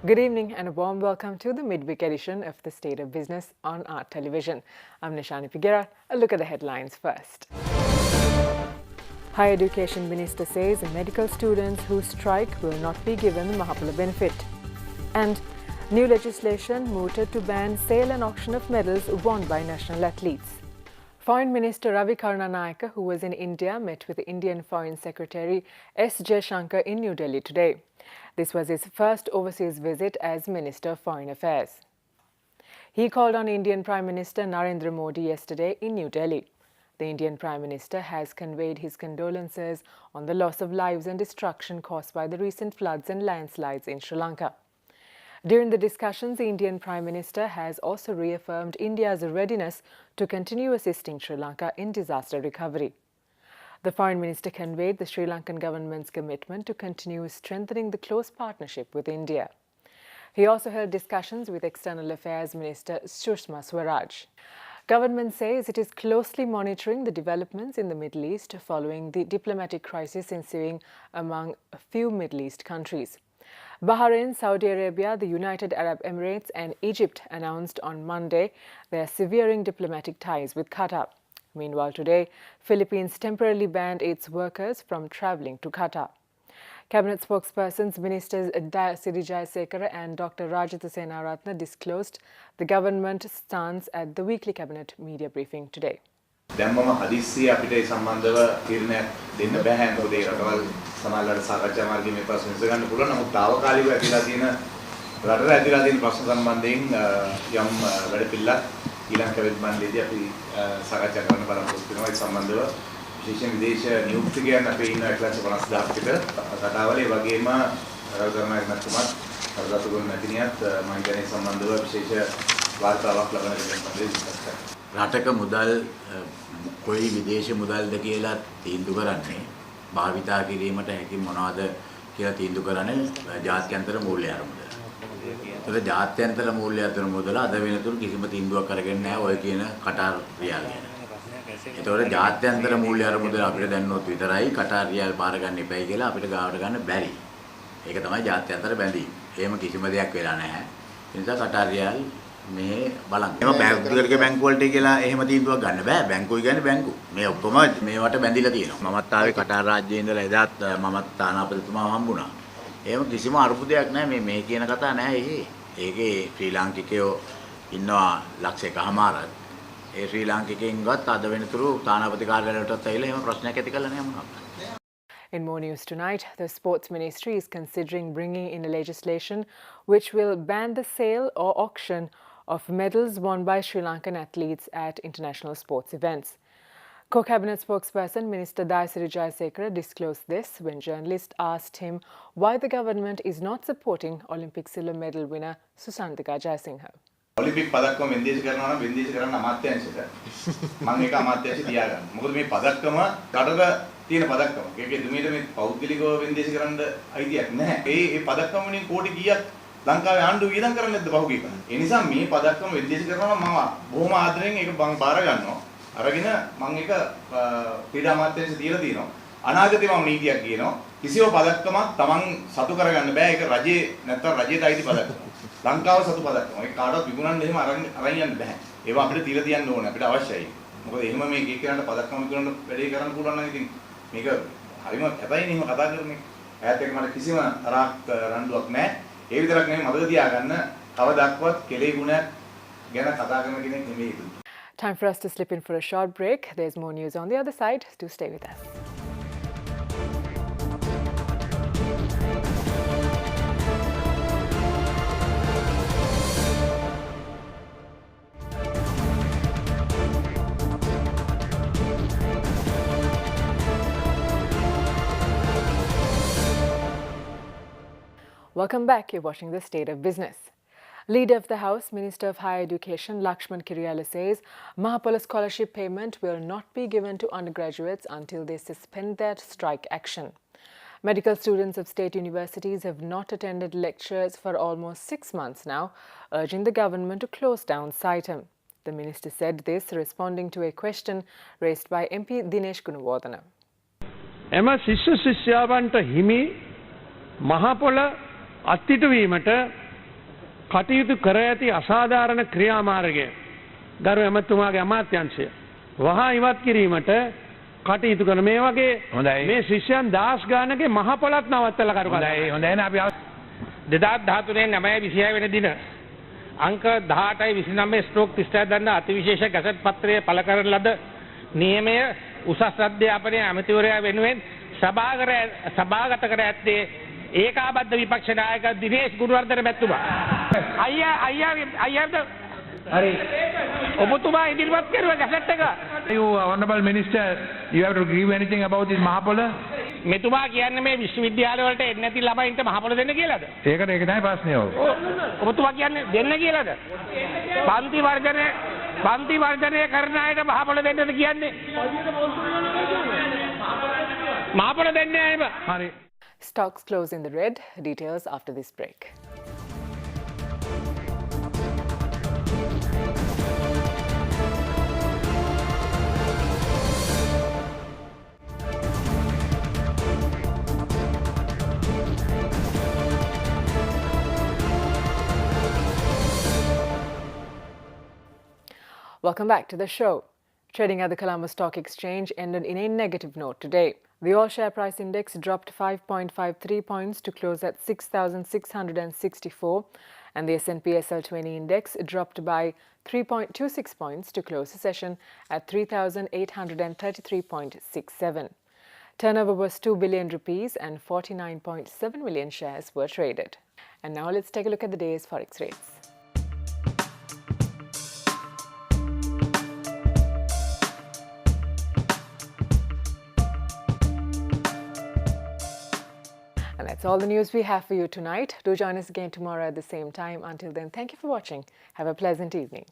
Good evening and a warm welcome to the midweek edition of the State of Business on Art Television. I'm Nishani Figuera. A look at the headlines first. Higher Education Minister says medical students who strike will not be given the Mahapala benefit. And new legislation mooted to ban sale and auction of medals won by national athletes. Foreign Minister Ravi Karunanayake, who was in India, met with the Indian Foreign Secretary S. Jaishankar in New Delhi today. This was his first overseas visit as Minister of Foreign Affairs. He called on Indian Prime Minister Narendra Modi yesterday in New Delhi. The Indian Prime Minister has conveyed his condolences on the loss of lives and destruction caused by the recent floods and landslides in Sri Lanka. During the discussions, the Indian Prime Minister has also reaffirmed India's readiness to continue assisting Sri Lanka in disaster recovery. The Foreign Minister conveyed the Sri Lankan government's commitment to continue strengthening the close partnership with India. He also held discussions with External Affairs Minister Sushma Swaraj. Government says it is closely monitoring the developments in the Middle East following the diplomatic crisis ensuing among a few Middle East countries. Bahrain, Saudi Arabia, the United Arab Emirates and Egypt announced on Monday they are severing diplomatic ties with Qatar. Meanwhile, today, Philippines temporarily banned its workers from travelling to Qatar. Cabinet spokespersons Ministers Dayasiri Jayasekara and Dr. Rajitha Senaratne disclosed the government stance at the weekly cabinet media briefing today. දැම්මම හදිස්සිය අපිට ඒ සම්බන්ධව තීරණයක් දෙන්න බෑ. මොකද ඒ රටවල් සමාජවල සාකච්ඡා මාර්ගයේ මේ ප්‍රශ්න විසඳගන්න පුළුවන්. නමුත් తాවකාලිකව ඇතිලා තියෙන රටට ඇතිලා තියෙන ප්‍රශ්න සම්බන්ධයෙන් යම් වැඩපිළිවෙලක් ඊළඟ කැබිනට් මණ්ඩලයේදී අපි සාකච්ඡා කරන්න බලාපොරොත්තු වෙනවා. ඒ සම්බන්ධව විශේෂයෙන් විදේශ නියුක්තිකයන් අපේ ඉන්න 1,50,000 කට රටාවල ඒ වගේම රාජකරණයක් නැතුමත් රටතුගුණ නැතිනියත් මම කියන්නේ සම්බන්ධව විශේෂ වාර්තාවක් ලබන දෙයක් මම රටක මුදල් කොයි විදේශ මුදල්ද කියලා තීන්දුව කරන්නේ භාවිතා කිරීමට හැකි මොනවද කියලා තීන්දුව කරන්නේ ජාත්‍යන්තර මූල්‍ය අරමුදල. ඒතර ජාත්‍යන්තර මූල්‍ය අතර මුදල අද වෙනතුරු කිසිම තීන්දුවක් කරගෙන නැහැ ඔය කියන කටාර් රියල් ගැන. ඒතකොට ජාත්‍යන්තර මූල්‍ය අරමුදල අපිට දැන්නොත් විතරයි කටාර් රියල් බාර ගන්න එපයි කියලා අපිට ගාවට ගන්න බැරි. ඒක තමයි ජාත්‍යන්තර බැඳීම. එහෙම කිසිම දෙයක් වෙලා නැහැ. ඒ නිසා කටාර් රියල් මේ බලන්න. ඒවා බැංකුවක වලට කියලා එහෙම තීන්දුවක් ගන්න බෑ. බැංකුවයි කියන්නේ බැංකු. මේ ඔක්කොම මේවට බැඳිලා තියෙනවා. මමත් ආවේ කටාර් රාජ්‍යයේ ඉඳලා එදාත් මමත් තානාපතිතුමාව හම්බුණා. එහෙම කිසිම අරුපුදයක් නැහැ මේ කියන කතාව නැහැ එහේ. ඒකේ ශ්‍රී ලාංකිකයෝ ඉන්නවා ලක්ෂ එකමාරක්. ඒ ශ්‍රී ලාංකිකයින්වත් අද වෙනතුරු තානාපති කාර්යාලයටත් ඇවිල්ලා එහෙම ප්‍රශ්නයක් ඇති කළා නැහැ මොනවාක්ද. In more news tonight, the Sports Ministry is considering bringing in a legislation which will ban the sale or auction of medals won by Sri Lankan athletes at international sports events. Co-cabinet spokesperson Minister Dayasiri Jayasekara disclosed this when journalists asked him why the government is not supporting Olympic silver medal winner Susantika Jayasinghe. Olympic පදක්කම වෙන්දේසි කරනවා නම් වෙන්දේසි කරන්න අමාත්‍යාංශයට මම ඒක අමාත්‍යාංශය තියාගන්න. මොකද මේ පදක්කම රටක තියෙන පදක්කම. ඒකේ දුමීට මේ පෞද්ගලිකව වෙන්දේසි කරන්න අයිතියක් නැහැ. ඒ පදක්කම වලින් කෝටි කීයක් ලංකාවේ ආණ්ඩුව වියදම් කරන්නේ නැද්ද පහුගිය කාලේ. ඒ නිසා මේ පදක්කම වෙන්දේසි කරනවා නම් මම බොහොම ආදරෙන් ඒක බාර ගන්නවා. අරගෙන මම ඒක ක්‍රීඩා අමාත්‍යාංශය තියලා තියෙනවා. අනාගතේ මම නීතියක් කියනවා. කිසිම පදක්කමක් Taman සතු කරගන්න බෑ. ඒක රජේ නැත්තම් රජයට අයිති පදක්කම. ලංකාව සතු පදක්කම. ඒක කාටවත් විකුණන්න එහෙම අරන් යන්න බෑ. ඒවා අපිට තියලා තියන්න ඕනේ. අපිට අවශ්‍යයි. මොකද එහෙම මේ කීකරන්න පදක්කම විකුණන්න වැඩේ කරන්න පුළුවන් නම් ඉතින් මේක හරිම කැපයිනේ එහෙම කතා කරන්නේ. ඈත් එක්ක මට කිසිම තරහක් රණ්ඩුවක් නැහැ. ඒ විතරක් නෙමෙයි මතක තියාගන්න කවදාවත් කෙලෙයි ගුණයක් ගැන කතා කරන කෙනෙක් නෙමෙයි. Time for us to slip in for a short break. There's more news on the other side. Do stay with us. Welcome back. You're watching The State of Business. Leader of the House, Minister of Higher Education Lakshman Kiriyala says Mahapala scholarship payment will not be given to undergraduates until they suspend their strike action. Medical students of state universities have not attended lectures for almost 6 months now, urging the government to close down SITEM. The minister said this responding to a question raised by MP Dinesh Gunawardena. එම ශිෂ්‍ය ශිෂ්‍යාවන්ට හිමි මහපොළ අත්හිටුවීමට කටයුතු කර ඇති අසාධාරණ ක්‍රියාමාර්ගය ගරු ඇමතුමාගේ අමාත්‍යංශය වහා ඉවත් කිරීමට කටයුතු කරන මේ වගේ මේ ශිෂ්‍යයන් දාස් ගානගේ මහ පොළත් නවත්තලා කරු හොඳයි හොඳයි නේ අපි 2013 9/26 වෙනි දින අංක 18/29 ස්ට්‍රෝක් 36 දන්න අතිවිශේෂ ගැසට් පත්‍රය පළ කරන ලද නියමය උසස් අධ්‍යාපනයේ ඇමතිවරයා වෙනුවෙන් සභාගත කර ඇත්තේ ඒකාබද්ධ විපක්ෂ නායක දිනේෂ් ගුණවර්ධන මැතිතුමා. අයියා හරි ඔබතුමා ඉදිරිපත් කරුවා ගැසට් එක. you honorable minister you have to give anything about this මහපොළ මෙතුමා කියන්නේ මේ විශ්වවිද්‍යාල වලට එන්නේ නැති ළමයින්ට මහපොළ දෙන්න කියලාද? ඒක තමයි ප්‍රශ්නේ ඔව්. ඔබතුමා කියන්නේ දෙන්න කියලාද? පන්ති වර්ධනය කරන අයට මහපොළ දෙන්නද කියන්නේ? මහපොළ දෙන්නේ නැහැ. හරි. Stocks close in the red. Details after this break. Welcome back to the show. Trading at the Colombo Stock Exchange ended in a negative note today. The all-share price index dropped 5.53 points to close at 6,664, and the S&P SL20 index dropped by 3.26 points to close the session at 3,833.67. Turnover was 2 billion rupees and 49.7 million shares were traded. And now let's take a look at the day's forex rates. And that's all the news we have for you tonight. Do join us again tomorrow at the same time. Until then, thank you for watching. Have a pleasant evening.